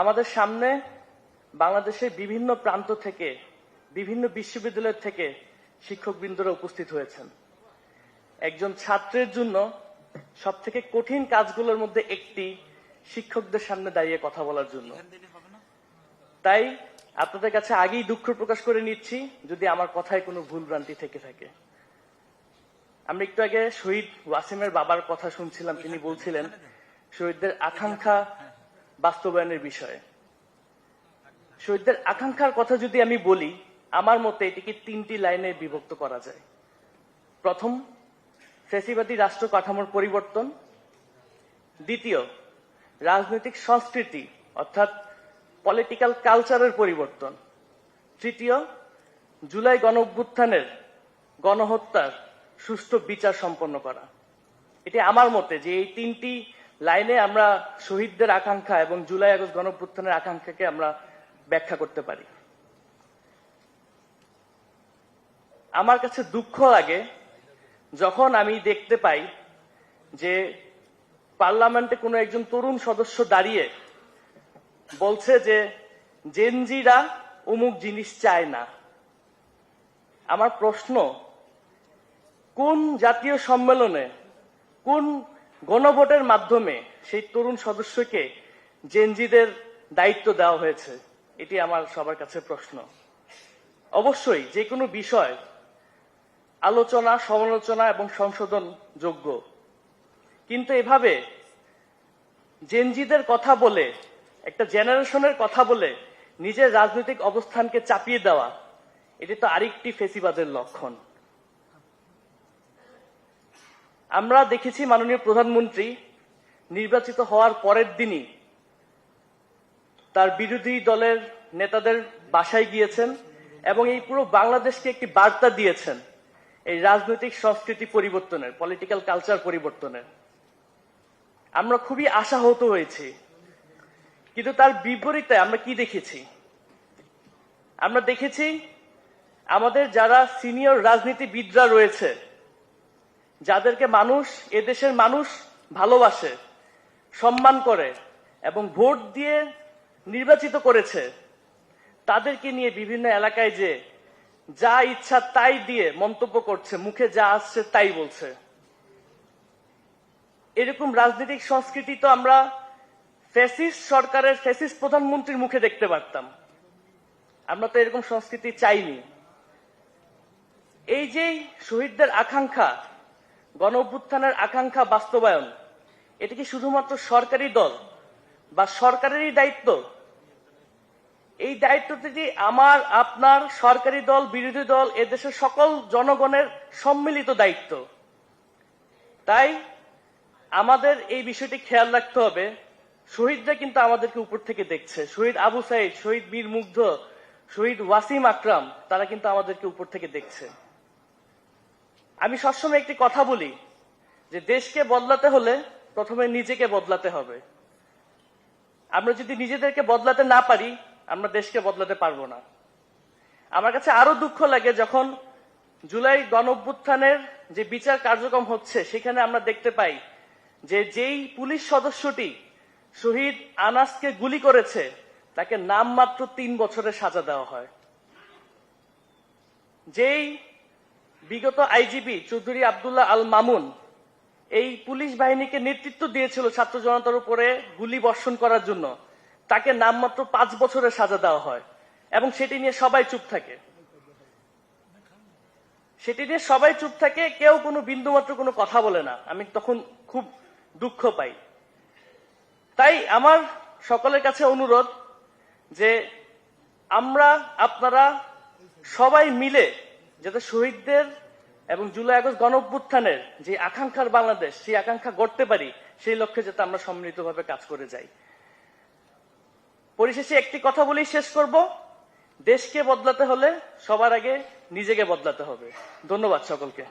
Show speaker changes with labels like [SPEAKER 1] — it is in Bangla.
[SPEAKER 1] আমাদের সামনে বাংলাদেশের বিভিন্ন প্রান্ত থেকে, বিভিন্ন বিশ্ববিদ্যালয় থেকে শিক্ষকবৃন্দরা উপস্থিত হয়েছেন। একজন ছাত্রের জন্য সবথেকে কঠিন কাজগুলোর মধ্যে একটি শিক্ষকদের সামনে দাঁড়িয়ে কথা বলার জন্য। তাই আপনাদের কাছে আগেই দুঃখ প্রকাশ করে নিচ্ছি যদি আমার কথায় কোনো ভুলভ্রান্তি থেকে থাকে। আমরা একটু আগে শহীদ ওয়াসিমের বাবার কথা শুনছিলাম, তিনি বলছিলেন শহীদদের আকাঙ্ক্ষা বাস্তবায়নের বিষয়ে। শহীদদের আকাঙ্ক্ষার কথা যদি আমি বলি, আমার মতে এটিকে 3টি লাইনে বিভক্ত করা যায়। প্রথম, ফ্যাসিবাদী রাষ্ট্র কাঠামোর পরিবর্তন। দ্বিতীয়, রাজনৈতিক সংস্কৃতি অর্থাৎ পলিটিক্যাল কালচারের পরিবর্তন। তৃতীয়, জুলাই গণঅভ্যুত্থানের গণহত্যার সুষ্ঠু বিচার সম্পন্ন করা। এটি আমার মতে যে এই 3টি লাইনে আমরা শহীদদের আকাঙ্ক্ষা এবং জুলাই আগস্ট গণঅভ্যুত্থানের আকাঙ্ক্ষাকে আমরা ব্যাখ্যা করতে পারি। আমার কাছে দুঃখ লাগে যখন আমি দেখতে পাই যে পার্লামেন্টে কোনো একজন তরুণ সদস্য দাঁড়িয়ে বলছে যে জেনজিরা অমুক জিনিস চায় না। আমার প্রশ্ন, কোন জাতীয় সম্মেলনে, কোন গণভোটের মাধ্যমে সেই তরুণ সদস্যকে জেনজিদের দায়িত্ব দেওয়া হয়েছে? এটি আমার সবার কাছে প্রশ্ন। অবশ্যই যে কোনো বিষয় আলোচনা, সমালোচনা এবং সংশোধন যোগ্য, কিন্তু এভাবে জেনজিদের কথা বলে, একটা জেনারেশনের কথা বলে নিজের রাজনৈতিক অবস্থানকে চাপিয়ে দেওয়া, এটি তো আরেকটি ফেসিবাদের লক্ষণ। আমরা দেখেছি মাননীয় প্রধানমন্ত্রী নির্বাচিত হওয়ার পরের দিনই তার বিরোধী দলের নেতাদের বাসায় গিয়েছেন এবং এই পুরো বাংলাদেশকে একটি বার্তা দিয়েছেন এই রাজনৈতিক সংস্কৃতি পরিবর্তনের, পলিটিক্যাল কালচার পরিবর্তনের। আমরা খুবই আশাহত হয়েছি, কিন্তু তার বিপরীতে আমরা কি দেখেছি? আমরা দেখেছি আমাদের যারা সিনিয়র রাজনীতিবিদরা রয়েছে, যাদেরকে মানুষ, এদেশের মানুষ ভালোবাসে, সম্মান করে এবং ভোট দিয়ে নির্বাচিত করেছে, তাদেরকে নিয়ে বিভিন্ন এলাকায় যে যা ইচ্ছা তাই দিয়ে মন্তব্য করছে, মুখে যা আসছে তাই বলছে। এরকম রাজনৈতিক সংস্কৃতি তো আমরা ফ্যাসিস্ট সরকারের, ফ্যাসিস্ট প্রধানমন্ত্রীর মুখে দেখতে পারতাম। আমরা তো এরকম সংস্কৃতি চাইনি। এই যে শহীদদের আকাঙ্ক্ষা, গণঅভ্যুত্থানের আকাঙ্ক্ষা বাস্তবায়ন, এটা কি শুধুমাত্র সরকারি দল বা সরকারেরই দায়িত্ব? এই দায়িত্বটি আমার, আপনার, সরকারি দল, বিরোধী দল, এদেশের সকল জনগণের সম্মিলিত দায়িত্ব। তাই আমাদের এই বিষয়টি খেয়াল রাখতে হবে। শহীদরা কিন্তু আমাদেরকে উপর থেকে দেখছে। শহীদ আবু সাইদ, শহীদ বীর মুগ্ধ, শহীদ ওয়াসিম আকরাম, তারা কিন্তু আমাদেরকে উপর থেকে দেখছে। আমি সবসময় একটি কথা বলি যে দেশকে বদলাতে হলে প্রথমে নিজেকে বদলাতে হবে। আমরা যদি নিজেদেরকে বদলাতে না পারি, আমরা দেশকে বদলাতে পারবো না। আমার কাছে আরো দুঃখ লাগে যখন জুলাই গণঅভ্যুত্থানের যে বিচার কার্যক্রম হচ্ছে, সেখানে আমরা দেখতে পাই যে যেই পুলিশ সদস্যটি শহীদ আনাসকে গুলি করেছে, তাকে নামমাত্র 3 বছরের সাজা দেওয়া হয়। যেই বিগত আইজিপি চৌধুরী আব্দুল্লাহ আল মামুন এই পুলিশ বাহিনীকে নেতৃত্ব দিয়েছিল ছাত্র জনতার উপরে গুলি বর্ষণ করার জন্য, তাকে নামমাত্র 5 বছরের সাজা দেওয়া হয় এবং সেটি নিয়ে সবাই চুপ থাকে। সেটি নিয়ে সবাই চুপ থাকে, কেউ কোনো বিন্দুমাত্র কোনো কথা বলে না। আমি তখন খুব দুঃখ পাই। তাই আমার সকলের কাছে অনুরোধ যে আমরা, আপনারা সবাই মিলে যাতে শহীদদের এবং জুলাই আগস্ট গণঅভ্যুত্থানের যে আকাঙ্ক্ষার বাংলাদেশ, সেই আকাঙ্ক্ষা গড়তে পারি, সেই লক্ষ্যে যাতে আমরা সম্মিলিতভাবে কাজ করে যাই। পরিশেষে একটি কথা বলেই শেষ করব, দেশকে বদলাতে হলে সবার আগে নিজেকে বদলাতে হবে। ধন্যবাদ সকলকে।